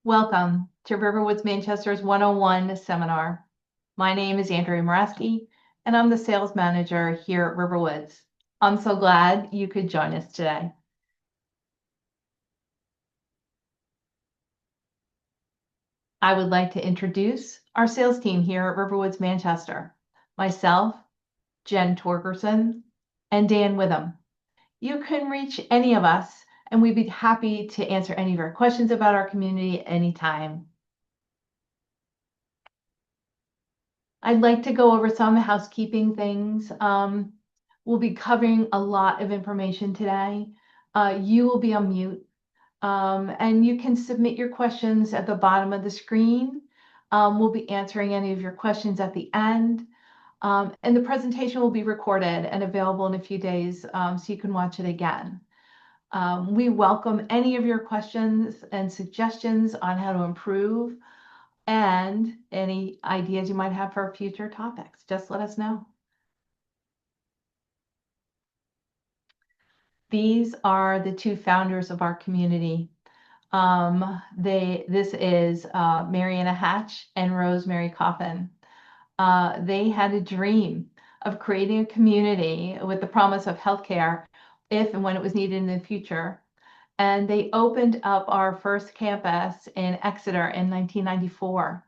Welcome to RiverWoods Manchester's 101 seminar. My name is Andrea Moreski, and I'm the sales manager here at RiverWoods. I'm so glad you could join us today. I would like to introduce our sales team here at RiverWoods Manchester. Myself, Jen Torgerson, and Dan Witham. You can reach any of us, and we'd be happy to answer any of your questions about our community anytime. I'd like to go over some housekeeping things. We'll be covering a lot of information today. You will be on mute, and you can submit your questions at the bottom of the screen. We'll be answering any of your questions at the end. And the presentation will be recorded and available in a few days, so you can watch it again. We welcome any of your questions and suggestions on how to improve and any ideas you might have for future topics. Just let us know. These are the two founders of our community. This is Mariana Hatch and Rosemary Coffin. They had a dream of creating a community with the promise of healthcare if and when it was needed in the future. And they opened up our first campus in Exeter in 1994.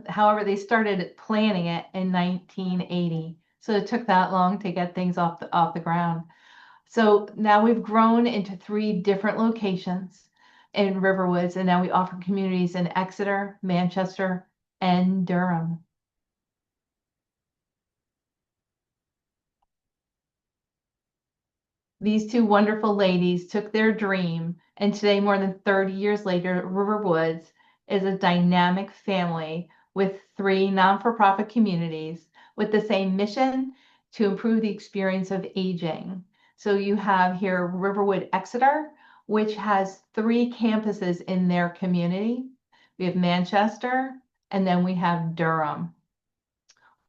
However, they started planning it in 1980. So it took that long to get things off the ground. So now we've grown into 3 different locations in Riverwoods, and now we offer communities in Exeter, Manchester, and Durham. These two wonderful ladies took their dream, and today, more than 30 years later, Riverwoods is a dynamic family with 3 non-for-profit communities with the same mission to improve the experience of aging. So you have here Riverwood Exeter, which has 3 campuses in their community. We have Manchester, and then we have Durham.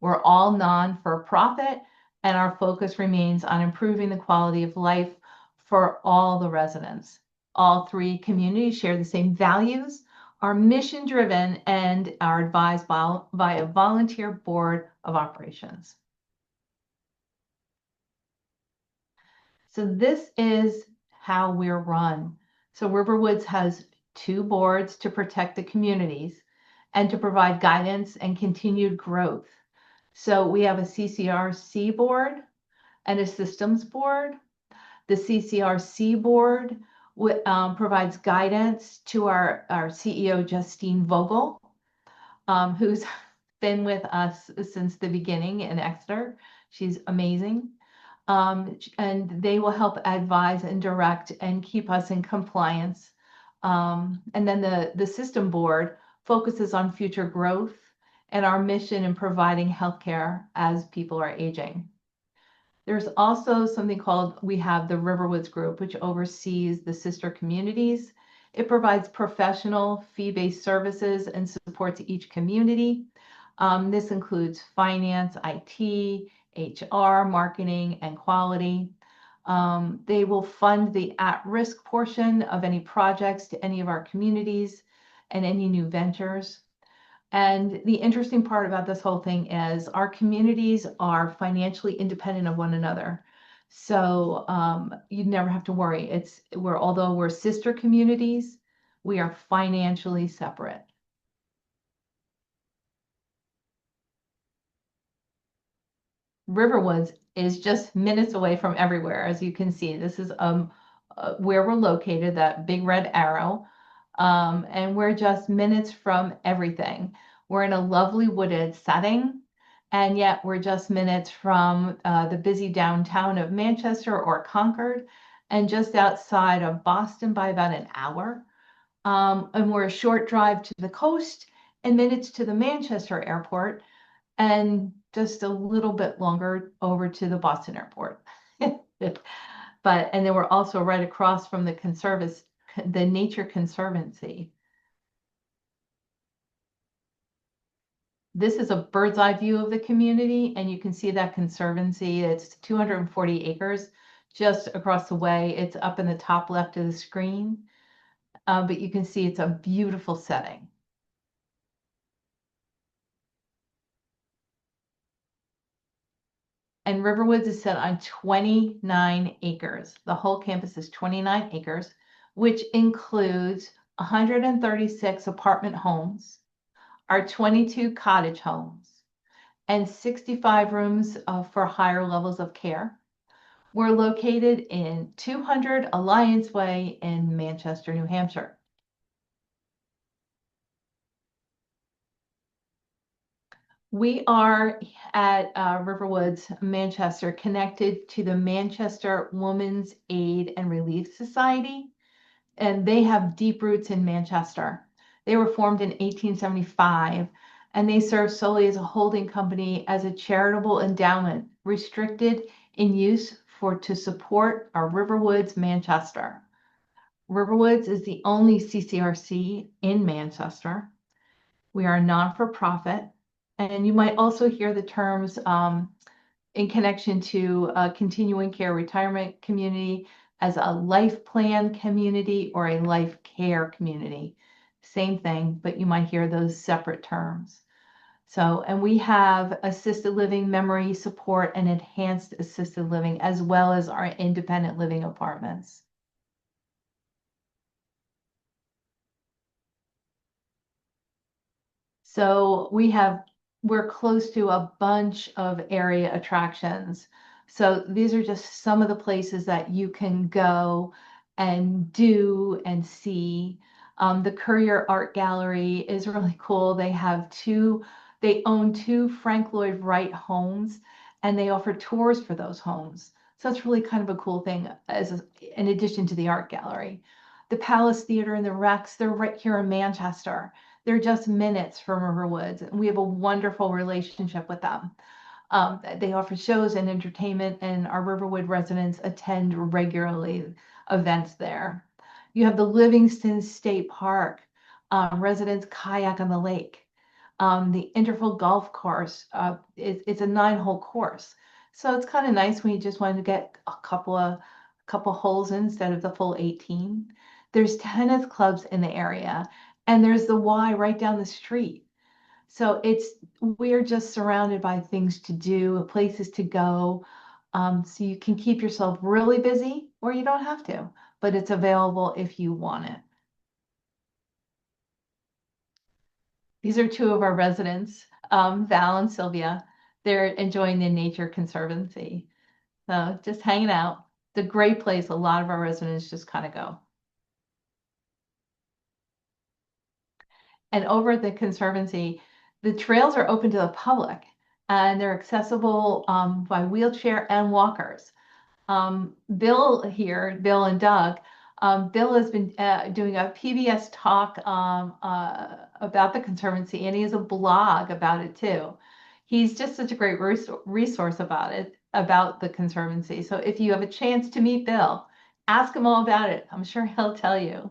We're all non-for-profit, and our focus remains on improving the quality of life for all the residents. All 3 communities share the same values, are mission-driven, and are advised by a volunteer board of operations. So this is how we're run. So Riverwoods has 2 boards to protect the communities and to provide guidance and continued growth. So we have a CCRC board and a systems board. The CCRC board provides guidance to our CEO, Justine Vogel, who's been with us since the beginning in Exeter. She's amazing. And they will help advise and direct and keep us in compliance. And then the system board focuses on future growth and our mission in providing healthcare as people are aging. There's also something called, we have the RiverWoods Group, which oversees the sister communities. It provides professional fee-based services and supports each community. This includes finance, IT, HR, marketing, and quality. They will fund the at-risk portion of any projects to any of our communities and any new ventures. And the interesting part about this whole thing is our communities are financially independent of one another. So you never have to worry. Although we're sister communities, we are financially separate. Riverwoods is just minutes away from everywhere, as you can see. This is where we're located, that big red arrow, and we're just minutes from everything. We're in a lovely wooded setting, and yet we're just minutes from the busy downtown of Manchester or Concord, and just outside of Boston by about an hour. And we're a short drive to the coast and minutes to the Manchester airport, and just a little bit longer over to the Boston airport. And then we're also right across from the Nature Conservancy. This is a bird's eye view of the community, and you can see that conservancy. It's 240 acres just across the way. It's up in the top left of the screen. but you can see it's a beautiful setting. And RiverWoods is set on 29 acres. The whole campus is 29 acres, which includes 136 apartment homes, our 22 cottage homes, and 65 rooms for higher levels of care. We're located in 200 Alliance Way in Manchester, New Hampshire. We are at RiverWoods Manchester connected to the Manchester Women's Aid and Relief Society, and they have deep roots in Manchester. They were formed in 1875, and they serve solely as a holding company as a charitable endowment restricted in use to support our RiverWoods Manchester. RiverWoods is the only CCRC in Manchester. We are a non-for-profit, and you might also hear the terms in connection to a continuing care retirement community as a life plan community or a life care community. Same thing, but you might hear those separate terms. So, and we have assisted living, memory support, and enhanced assisted living, as well as our independent living apartments. So we're close to a bunch of area attractions. So these are just some of the places that you can go and do and see. The Courier Art Gallery is really cool. They own two Frank Lloyd Wright homes, and they offer tours for those homes. So it's really kind of a cool thing in addition to the art gallery. The Palace Theater and the Rex, they're right here in Manchester. They're just minutes from RiverWoods, and we have a wonderful relationship with them. They offer shows and entertainment, and our Riverwood residents attend regularly events there. You have the Livingston State Park. Residents kayak on the lake. The Interval Golf Course, it's a 9-hole course. So it's kind of nice when you just want to get a couple holes in instead of the full 18. There's tennis clubs in the area, and there's the Y right down the street. So we're just surrounded by things to do, places to go. So you can keep yourself really busy, or you don't have to, but it's available if you want it. These are two of our residents, Val and Sylvia. They're enjoying the Nature Conservancy. So just hanging out. It's a great place. A lot of our residents just kind of go. And over at the Conservancy, the trails are open to the public and they're accessible by wheelchair and walkers. Bill and Doug, Bill has been doing a PBS talk about the Conservancy, and he has a blog about it too. He's just such a great resource about the Conservancy. So if you have a chance to meet Bill, ask him all about it. I'm sure he'll tell you.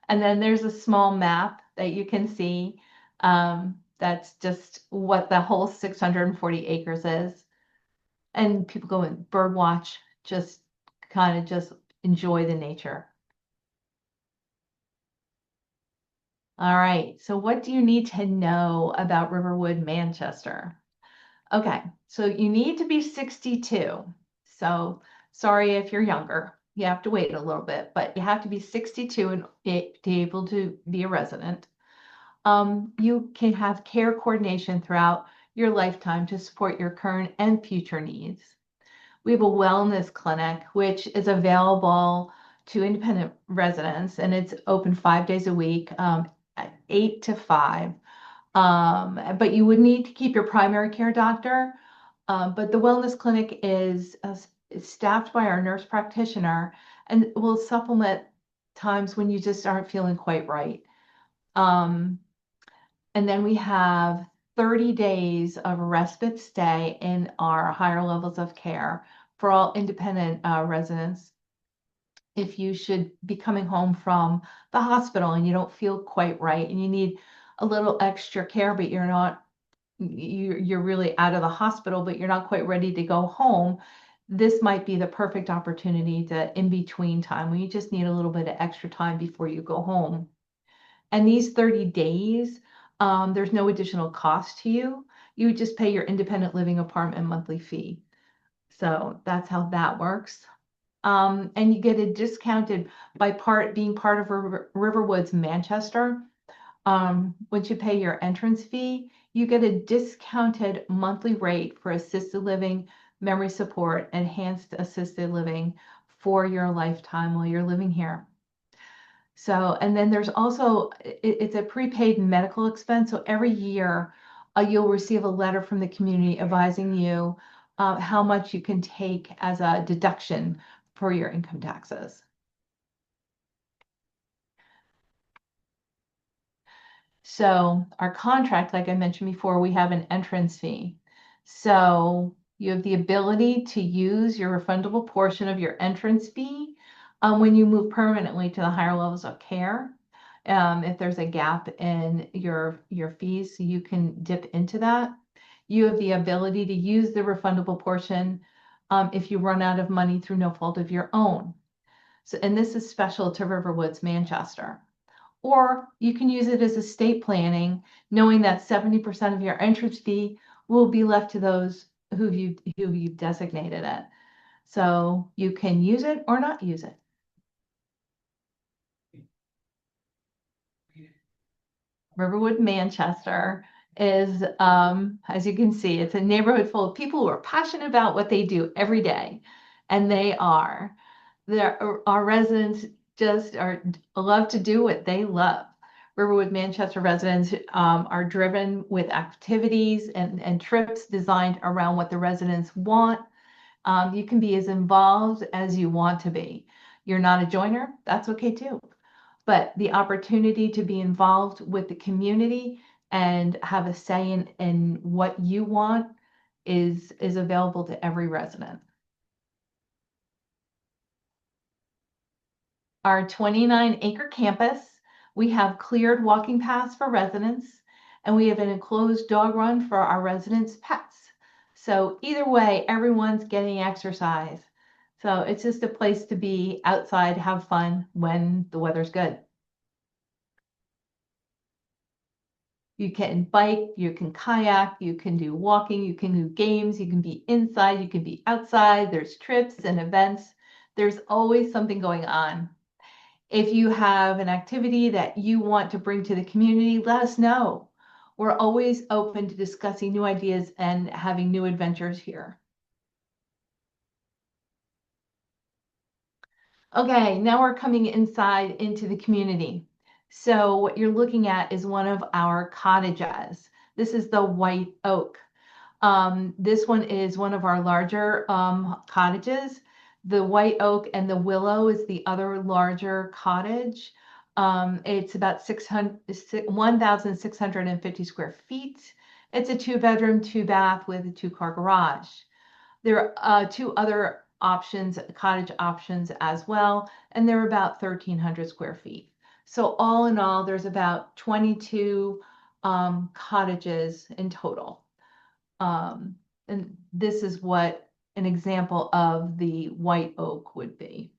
And then there's a small map that you can see. That's just what the whole 640 acres is. And people go and bird watch, just kind of just enjoy the nature. All right, so what do you need to know about Riverwood Manchester? Okay, so you need to be 62. So sorry if you're younger, you have to wait a little bit, but you have to be 62 and be able to be a resident. You can have care coordination throughout your lifetime to support your current and future needs. We have a wellness clinic, which is available to independent residents, and it's open 5 days a week, 8 to 5. But you would need to keep your primary care doctor. But the wellness clinic is staffed by our nurse practitioner and will supplement times when you just aren't feeling quite right. And then we have 30 days of respite stay in our higher levels of care for all independent residents. If you should be coming home from the hospital and you don't feel quite right and you need a little extra care, but you're really out of the hospital, but you're not quite ready to go home, this might be the perfect opportunity to in between time when you just need a little bit of extra time before you go home. And these 30 days, there's no additional cost to you. You would just pay your independent living apartment monthly fee. So that's how that works. And you get it discounted by being part of RiverWoods Manchester. Once you pay your entrance fee, you get a discounted monthly rate for assisted living, memory support, enhanced assisted living for your lifetime while you're living here. So, and then there's also, it's a prepaid medical expense. So every year you'll receive a letter from the community advising you how much you can take as a deduction for your income taxes. So our contract, like I mentioned before, we have an entrance fee. So you have the ability to use your refundable portion of your entrance fee when you move permanently to the higher levels of care. If there's a gap in your fees, you can dip into that. You have the ability to use the refundable portion if you run out of money through no fault of your own. So, and this is special to RiverWoods Manchester. Or you can use it as estate planning, knowing that 70% of your entrance fee will be left to those who you've designated it. So you can use it or not use it. RiverWoods Manchester is, as you can see, it's a neighborhood full of people who are passionate about what they do every day. And they are. Our residents just love to do what they love. RiverWoods Manchester residents are driven with activities and trips designed around what the residents want. You can be as involved as you want to be. You're not a joiner, that's okay too. But the opportunity to be involved with the community and have a say in what you want is available to every resident. Our 29-acre campus, we have cleared walking paths for residents, and we have an enclosed dog run for our residents' pets. So either way, everyone's getting exercise. So it's just a place to be outside, have fun when the weather's good. You can bike, you can kayak, you can do walking, you can do games, you can be inside, you can be outside. There's trips and events. There's always something going on. If you have an activity that you want to bring to the community, let us know. We're always open to discussing new ideas and having new adventures here. Okay, now we're coming inside into the community. So what you're looking at is one of our cottages. This is the white oak. This one is one of our larger cottages. The white oak and the willow is the other larger cottage. It's about 1,650 square feet. It's a 2-bedroom, 2-bath with a 2-car garage. There are 2 other options, cottage options as well, and they're about 1,300 square feet. So all in all, there's about 22 cottages in total. And this is what an example of the white oak would be.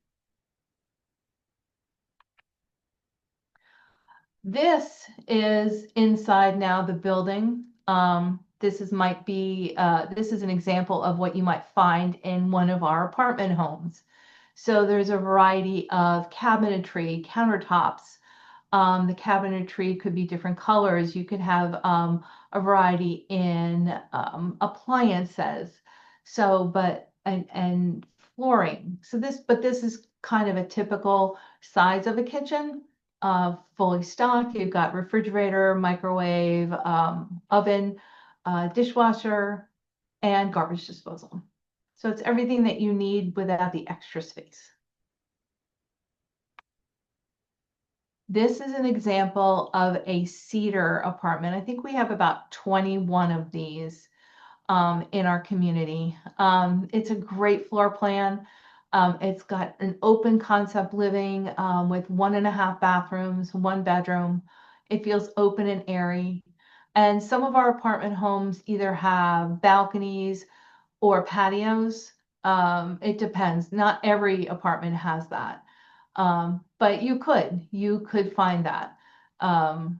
This is inside now the building. This is an example of what you might find in one of our apartment homes. So there's a variety of cabinetry, countertops. The cabinetry could be different colors. You could have a variety in appliances. So, and flooring. So this is kind of a typical size of a kitchen, fully stocked. You've got refrigerator, microwave, oven, dishwasher, and garbage disposal. So it's everything that you need without the extra space. This is an example of a cedar apartment. I think we have about 21 of these in our community. It's a great floor plan. It's got an open concept living with 1.5 bathrooms, 1 bedroom. It feels open and airy. And some of our apartment homes either have balconies or patios. It depends. Not every apartment has that. But you could find that. Um,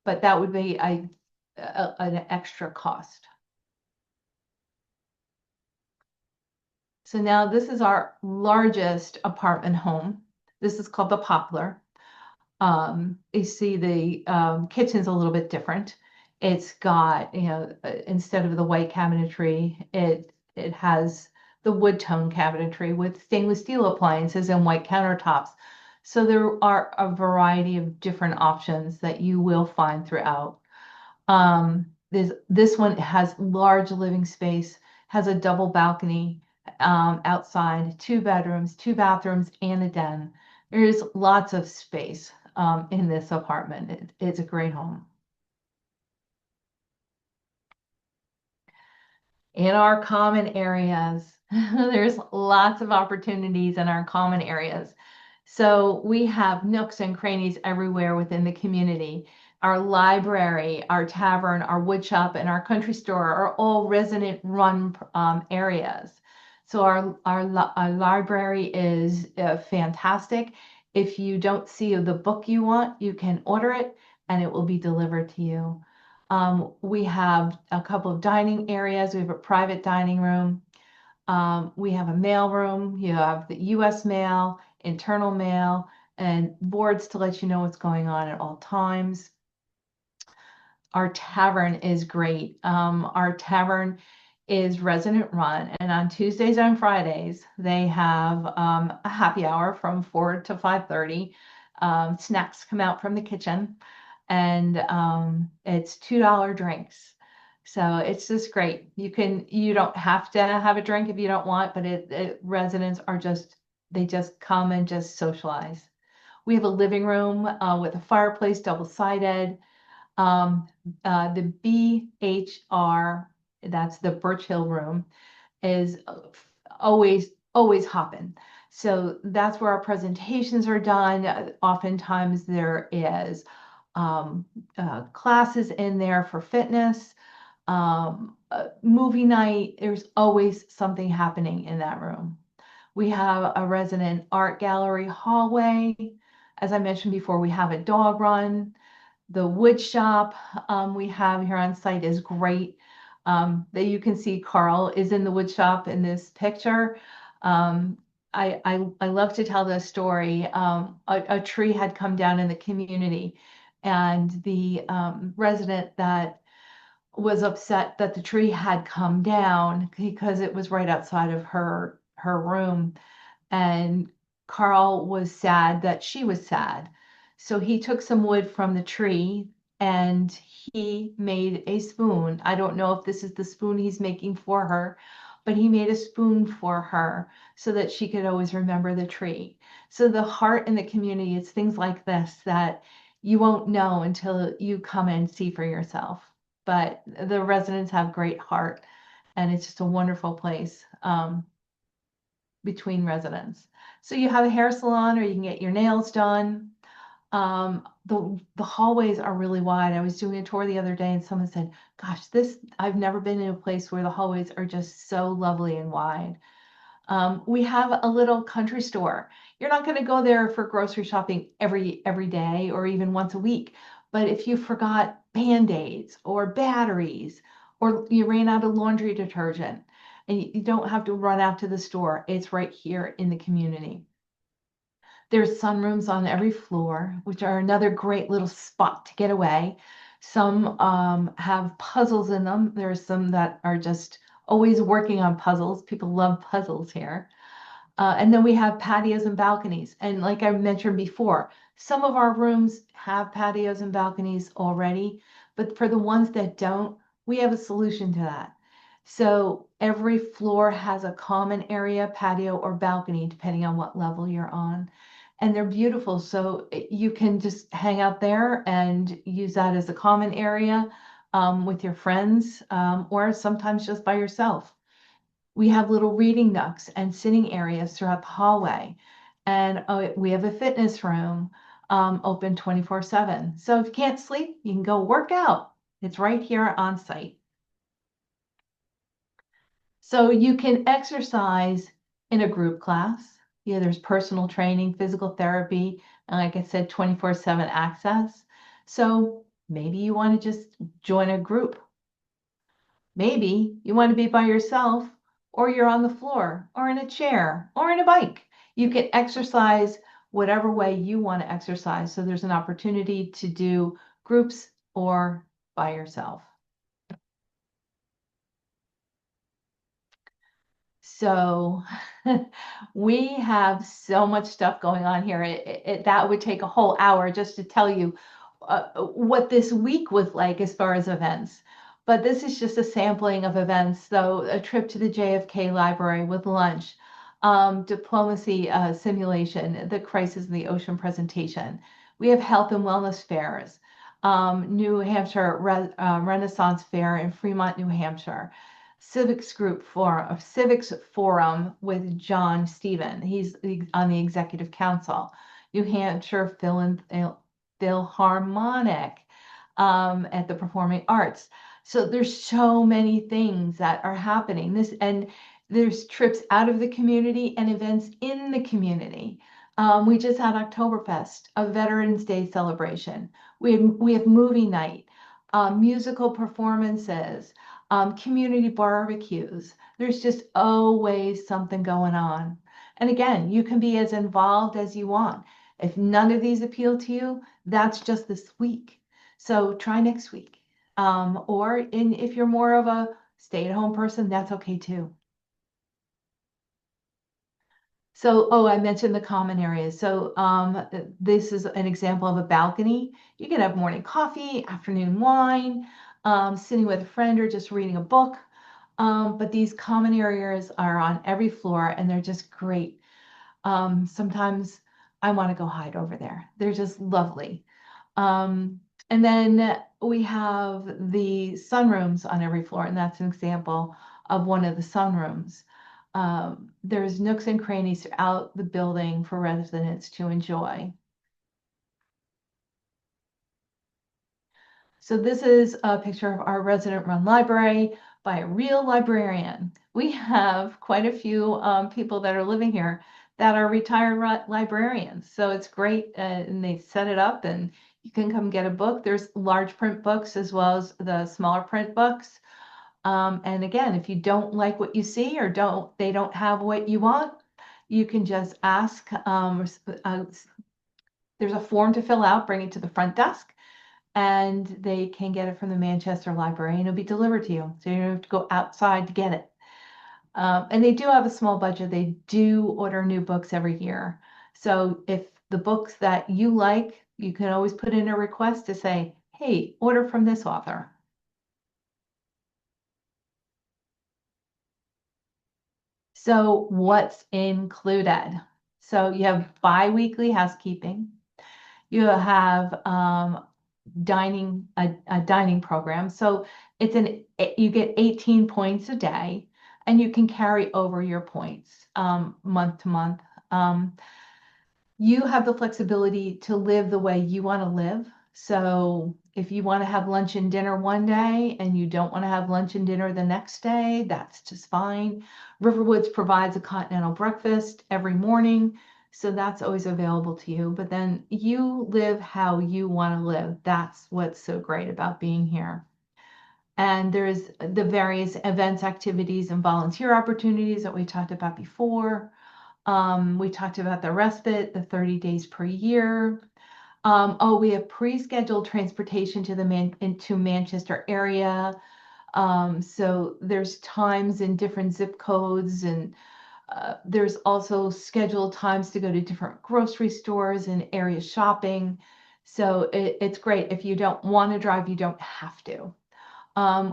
but that would be an extra cost. So now this is our largest apartment home. This is called the Poplar. You see the kitchen's a little bit different. It's got, instead of the white cabinetry, it has the wood tone cabinetry with stainless steel appliances and white countertops. So there are a variety of different options that you will find throughout. This one has large living space, has a double balcony outside, two bedrooms, two bathrooms, and a den. There's lots of space in this apartment. It's a great home. In our common areas. There's lots of opportunities in our common areas. So we have nooks and crannies everywhere within the community. Our library, our tavern, our wood shop, and our country store are all resident run areas. So our library is fantastic. If you don't see the book you want, you can order it and it will be delivered to you. We have a couple of dining areas. We have a private dining room. We have a mail room. You have the US mail, internal mail, and boards to let you know what's going on at all times. Our tavern is great. Our tavern is resident run, and on Tuesdays and Fridays, they have a happy hour from 4 to 5:30. Snacks come out from the kitchen, and it's $2 drinks. So it's just great. You don't have to have a drink if you don't want, but residents are they just come and just socialize. We have a living room with a fireplace, double-sided. Um, the BHR, that's the Birch Hill room, is always hopping. So that's where our presentations are done. Oftentimes there is classes in there for fitness, movie night. There's always something happening in that room. We have a resident art gallery hallway. As I mentioned before, we have a dog run. The wood shop we have here on site is great. That you can see Carl is in the wood shop in this picture. Um, I love to tell this story. A tree had come down in the community, and the resident that was upset that the tree had come down because it was right outside of her room, and Carl was sad that she was sad. So he took some wood from the tree and he made a spoon. I don't know if this is the spoon he's making for her, but he made a spoon for her so that she could always remember the tree. So the heart in the community, it's things like this that you won't know until you come and see for yourself. But the residents have great heart, and it's just a wonderful place. Between residents. So you have a hair salon or you can get your nails done. The hallways are really wide. I was doing a tour the other day and someone said, gosh, I've never been in a place where the hallways are just so lovely and wide. We have a little country store. You're not going to go there for grocery shopping every day or even once a week. But if you forgot Band-Aids or batteries, or you ran out of laundry detergent, and you don't have to run out to the store, it's right here in the community. There's sunrooms on every floor, which are another great little spot to get away. Some have puzzles in them. There's some that are just always working on puzzles. People love puzzles here. And then we have patios and balconies. And like I mentioned before, some of our rooms have patios and balconies already, but for the ones that don't, we have a solution to that. So every floor has a common area, patio, or balcony, depending on what level you're on. And they're beautiful. So you can just hang out there and use that as a common area with your friends, or sometimes just by yourself. We have little reading nooks and sitting areas throughout the hallway. And we have a fitness room open 24/7. So if you can't sleep, you can go work out. It's right here on site. So you can exercise in a group class. Yeah, there's personal training, physical therapy, and like I said, 24/7 access. So maybe you want to just join a group. Maybe you want to be by yourself, or you're on the floor, or in a chair, or in a bike. You can exercise whatever way you want to exercise. So there's an opportunity to do groups or by yourself. So we have so much stuff going on here. That would take a whole hour just to tell you what this week was like as far as events. But this is just a sampling of events. So a trip to the JFK Library with lunch, diplomacy simulation, the Crisis in the Ocean presentation. We have health and wellness fairs, New Hampshire Renaissance Fair in Fremont, New Hampshire. Civics Forum with John Stephen. He's on the executive council. New Hampshire Philharmonic at the Performing Arts. So there's so many things that are happening. There's trips out of the community and events in the community. We just had Oktoberfest, a Veterans Day celebration. We have movie night, musical performances, community barbecues. There's just always something going on. And again, you can be as involved as you want. If none of these appeal to you, that's just this week. So try next week. If you're more of a stay-at-home person, that's okay too. So, oh, I mentioned the common areas. So, this is an example of a balcony. You can have morning coffee, afternoon wine, sitting with a friend, or just reading a book. But these common areas are on every floor and they're just great. Sometimes I want to go hide over there. They're just lovely. And then we have the sunrooms on every floor, and that's an example of one of the sunrooms. There's nooks and crannies throughout the building for residents to enjoy. So this is a picture of our resident-run library by a real librarian. We have quite a few people that are living here that are retired librarians. So it's great, and they set it up, and you can come get a book. There's large print books as well as the smaller print books. And again, if you don't like what you see or they don't have what you want, you can just ask. There's a form to fill out, bring it to the front desk, and they can get it from the Manchester Library, and it'll be delivered to you. So you don't have to go outside to get it. And they do have a small budget. They do order new books every year. So if the books that you like, you can always put in a request to say, hey, order from this author. So what's included? So you have bi-weekly housekeeping. You have a dining program. So you get 18 points a day, and you can carry over your points month to month. You have the flexibility to live the way you want to live. So if you want to have lunch and dinner one day and you don't want to have lunch and dinner the next day, that's just fine. RiverWoods provides a continental breakfast every morning. So that's always available to you. But then you live how you want to live. That's what's so great about being here. And there's the various events, activities, and volunteer opportunities that we talked about before. We talked about the respite, the 30 days per year. We have pre-scheduled transportation to into Manchester area. So there's times in different zip codes, and there's also scheduled times to go to different grocery stores and area shopping. So it's great. If you don't want to drive, you don't have to.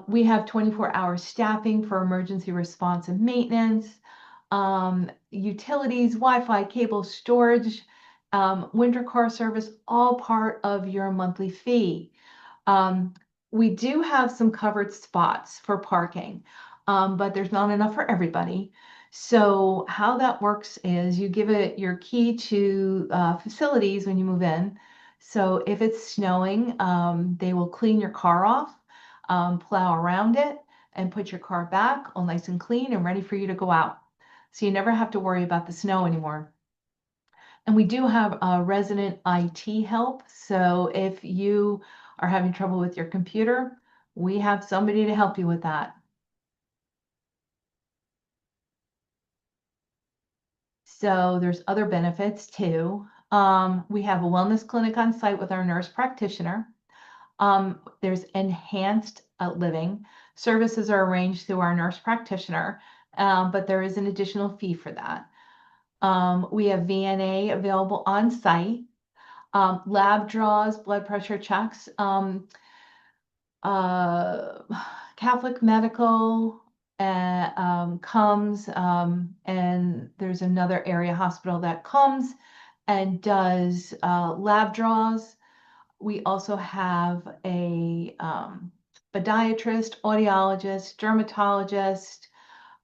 We have 24-hour staffing for emergency response and maintenance, utilities, Wi-Fi, cable, storage, winter car service, all part of your monthly fee. We do have some covered spots for parking, but there's not enough for everybody. So how that works is you give it your key to facilities when you move in. So if it's snowing, they will clean your car off, plow around it, and put your car back all nice and clean and ready for you to go out. So you never have to worry about the snow anymore. And we do have a resident IT help. So if you are having trouble with your computer, we have somebody to help you with that. So there's other benefits too. We have a wellness clinic on site with our nurse practitioner. There's enhanced living. Services are arranged through our nurse practitioner, but there is an additional fee for that. We have VNA available on site. Lab draws, blood pressure checks. Uh, Catholic Medical comes, and there's another area hospital that comes and does lab draws. We also have a podiatrist, audiologist, dermatologist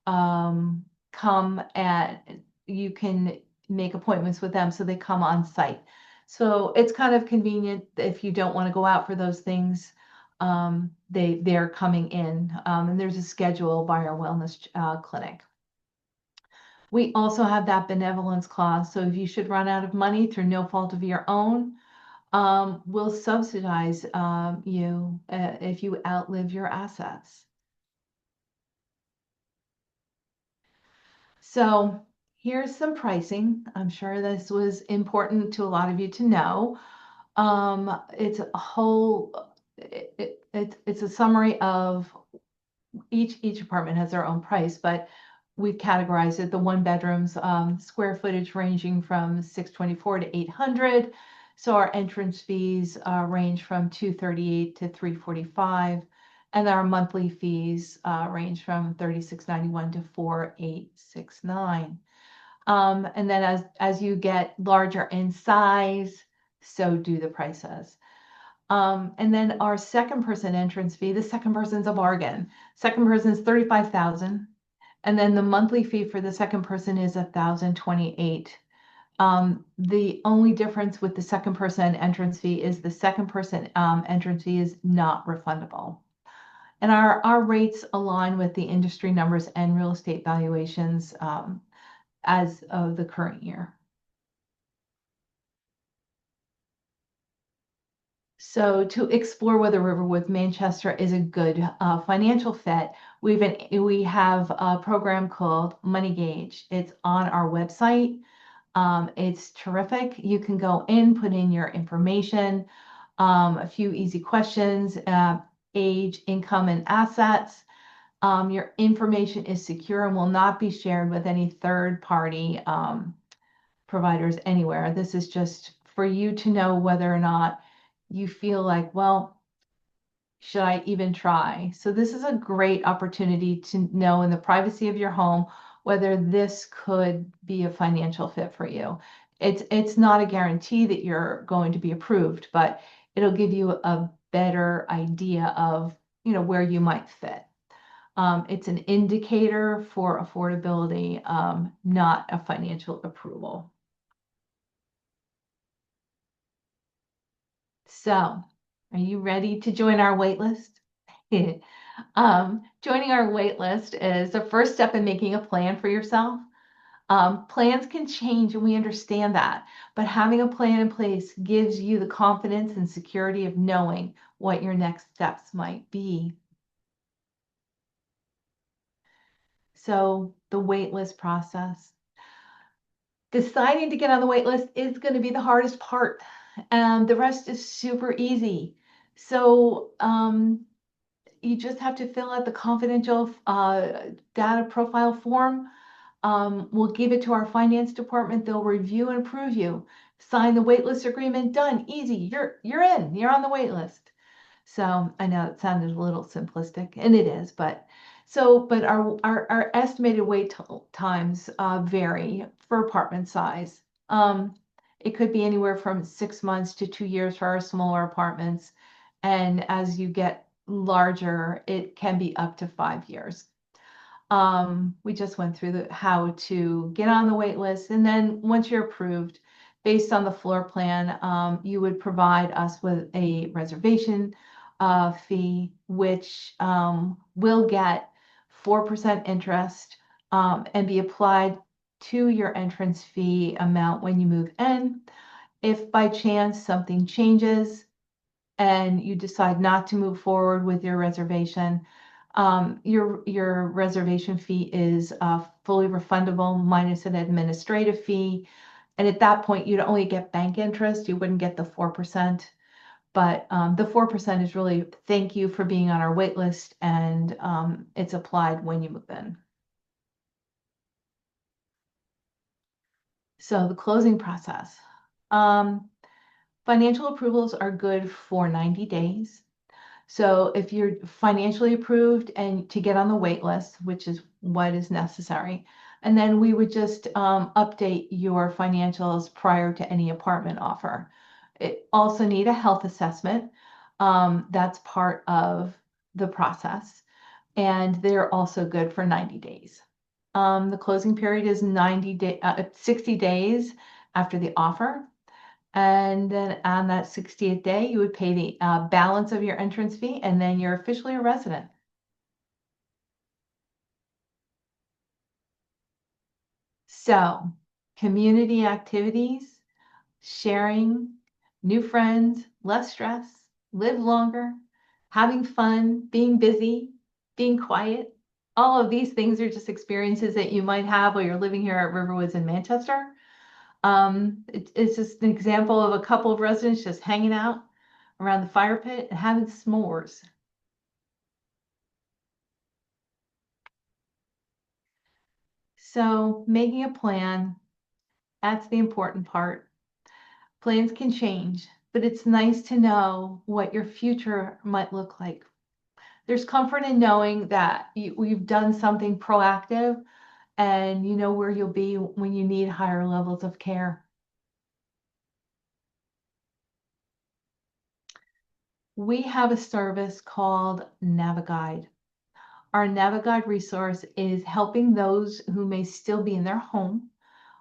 come, and you can make appointments with them so they come on site. So it's kind of convenient if you don't want to go out for those things. They're coming in, and there's a schedule by our wellness clinic. We also have that benevolence clause. So if you should run out of money through no fault of your own, we'll subsidize you if you outlive your assets. So here's some pricing. I'm sure this was important to a lot of you to know. It's a whole, it's a summary of each apartment has their own price, but we've categorized it. The one bedrooms, square footage ranging from 624 to 800. So our entrance fees range from 238 to 345, and our monthly fees range from 3691 to 4869. And then as you get larger in size, so do the prices. And then our second person entrance fee, the second person's a bargain. Second person's 35,000. And then the monthly fee for the second person is 1,028. The only difference with the second person entrance fee is the second person entrance fee is not refundable. And our rates align with the industry numbers and real estate valuations as of the current year. So to explore whether RiverWoods Manchester is a good financial fit, we have a program called Money Gauge. It's on our website. It's terrific. You can go in, put in your information, a few easy questions, age, income, and assets. Your information is secure and will not be shared with any third-party providers anywhere. This is just for you to know whether or not you feel like, well, should I even try? So this is a great opportunity to know in the privacy of your home whether this could be a financial fit for you. It's not a guarantee that you're going to be approved, but it'll give you a better idea of, where you might fit. It's an indicator for affordability, not a financial approval. So, are you ready to join our wait list? Joining our wait list is the first step in making a plan for yourself. Plans can change, and we understand that, but having a plan in place gives you the confidence and security of knowing what your next steps might be. So, the wait list process. Deciding to get on the wait list is going to be the hardest part. The rest is super easy. So, you just have to fill out the confidential data profile form. We'll give it to our finance department. They'll review and approve you. Sign the waitlist agreement. Done. Easy. You're in. You're on the wait list. So I know it sounded a little simplistic, and it is, but our estimated wait times vary for apartment size. It could be anywhere from 6 months to 2 years for our smaller apartments, and as you get larger, it can be up to 5 years. We just went through how to get on the wait list, and then once you're approved, based on the floor plan, you would provide us with a reservation fee, which will get 4% interest and be applied to your entrance fee amount when you move in. If by chance something changes and you decide not to move forward with your reservation, your reservation fee is fully refundable minus an administrative fee. And at that point, you'd only get bank interest. You wouldn't get the 4%. But the 4% is really thank you for being on our wait list, and it's applied when you move in. So the closing process. Financial approvals are good for 90 days. So if you're financially approved and to get on the wait list, which is what is necessary, and then we would just update your financials prior to any apartment offer. It also need a health assessment. That's part of the process, and they're also good for 90 days. The closing period is 60 days after the offer. And then on that 60th day, you would pay the balance of your entrance fee, and then you're officially a resident. So, community activities, sharing, new friends, less stress, live longer, having fun, being busy, being quiet. All of these things are just experiences that you might have while you're living here at RiverWoods in Manchester. It's just an example of a couple of residents just hanging out around the fire pit and having s'mores. So making a plan, that's the important part. Plans can change, but it's nice to know what your future might look like. There's comfort in knowing that you've done something proactive and you know where you'll be when you need higher levels of care. We have a service called NaviGuide. Our NaviGuide resource is helping those who may still be in their home,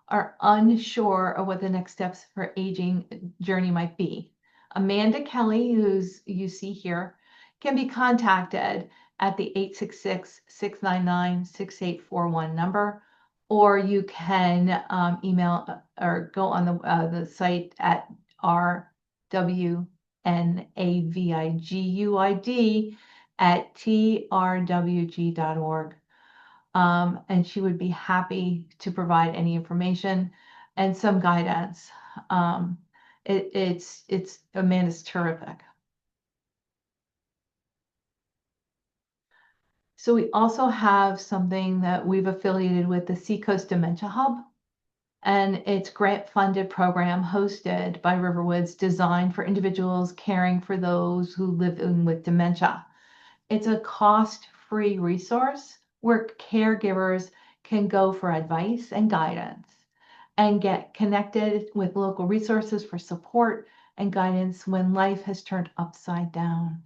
are unsure of what the next steps for aging journey might be. Amanda Kelly, who's you see here, can be contacted at the 866-699-6841 number, or you can email or go on the site at rwnaviguid@trwg.org. And she would be happy to provide any information and some guidance. It's Amanda's terrific. So we also have something that we've affiliated with the Seacoast Dementia Hub, and it's grant-funded program hosted by RiverWoods, designed for individuals caring for those who live with dementia. It's a cost-free resource where caregivers can go for advice and guidance and get connected with local resources for support and guidance when life has turned upside down.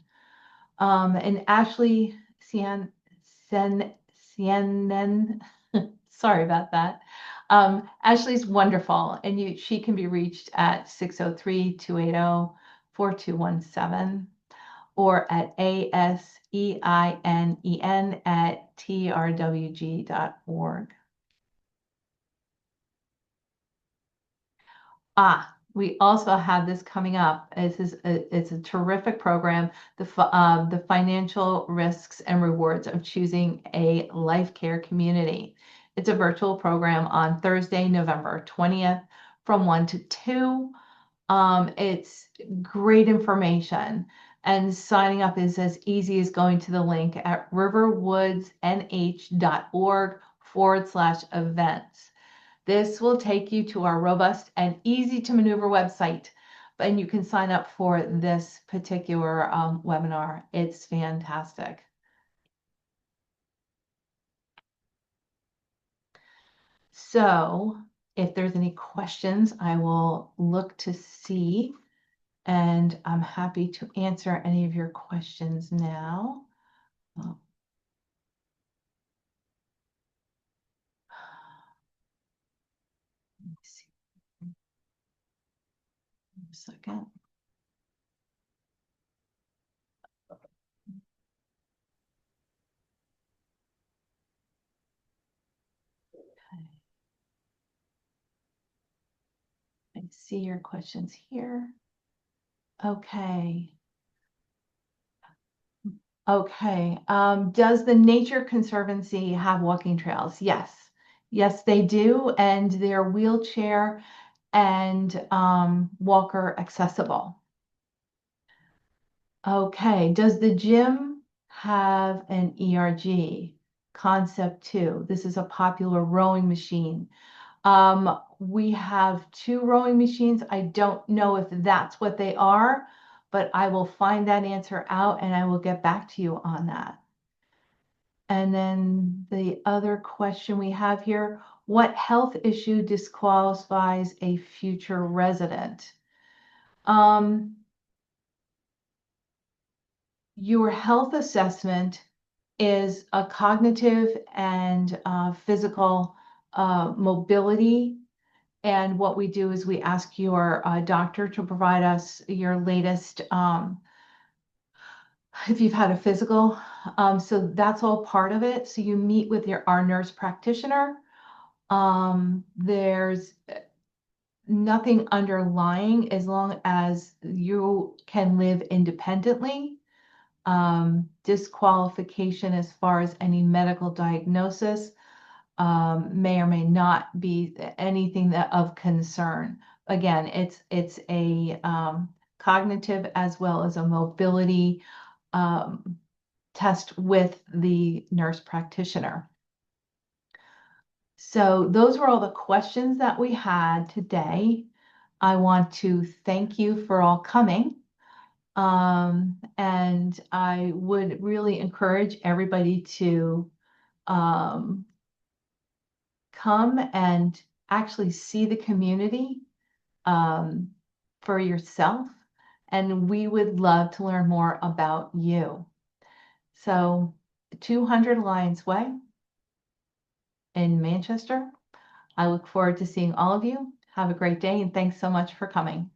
And Ashley Sienen, sorry about that. Ashley's wonderful, and she can be reached at 603-280-4217 or at aseinen@trwg.org. We also have this coming up. It's a terrific program, the financial risks and rewards of choosing a life care community. It's a virtual program on Thursday, November 20th from 1 to 2. It's great information, and signing up is as easy as going to the link at riverwoodsnh.org/events. This will take you to our robust and easy to maneuver website, and you can sign up for this particular webinar. It's fantastic. So if there's any questions, I will look to see, and I'm happy to answer any of your questions now. Let me see. A second. see your questions here. Okay. Okay. Does the Nature Conservancy have walking trails? Yes. Yes, they do. And they're wheelchair and walker accessible. Okay. Does the gym have an ERG? Concept 2. This is a popular rowing machine. We have 2 rowing machines. I don't know if that's what they are, but I will find that answer out and I will get back to you on that. And then the other question we have here, what health issue disqualifies a future resident? Your health assessment is a cognitive and physical mobility. And what we do is we ask your doctor to provide us your latest, if you've had a physical. So that's all part of it. So you meet with our nurse practitioner. There's nothing underlying as long as you can live independently. Disqualification as far as any medical diagnosis may or may not be anything of concern. Again, it's a cognitive as well as a mobility test with the nurse practitioner. So those were all the questions that we had today. I want to thank you for all coming. And I would really encourage everybody to come and actually see the community for yourself. And we would love to learn more about you. So 200 Lions Way in Manchester. I look forward to seeing all of you. Have a great day and thanks so much for coming.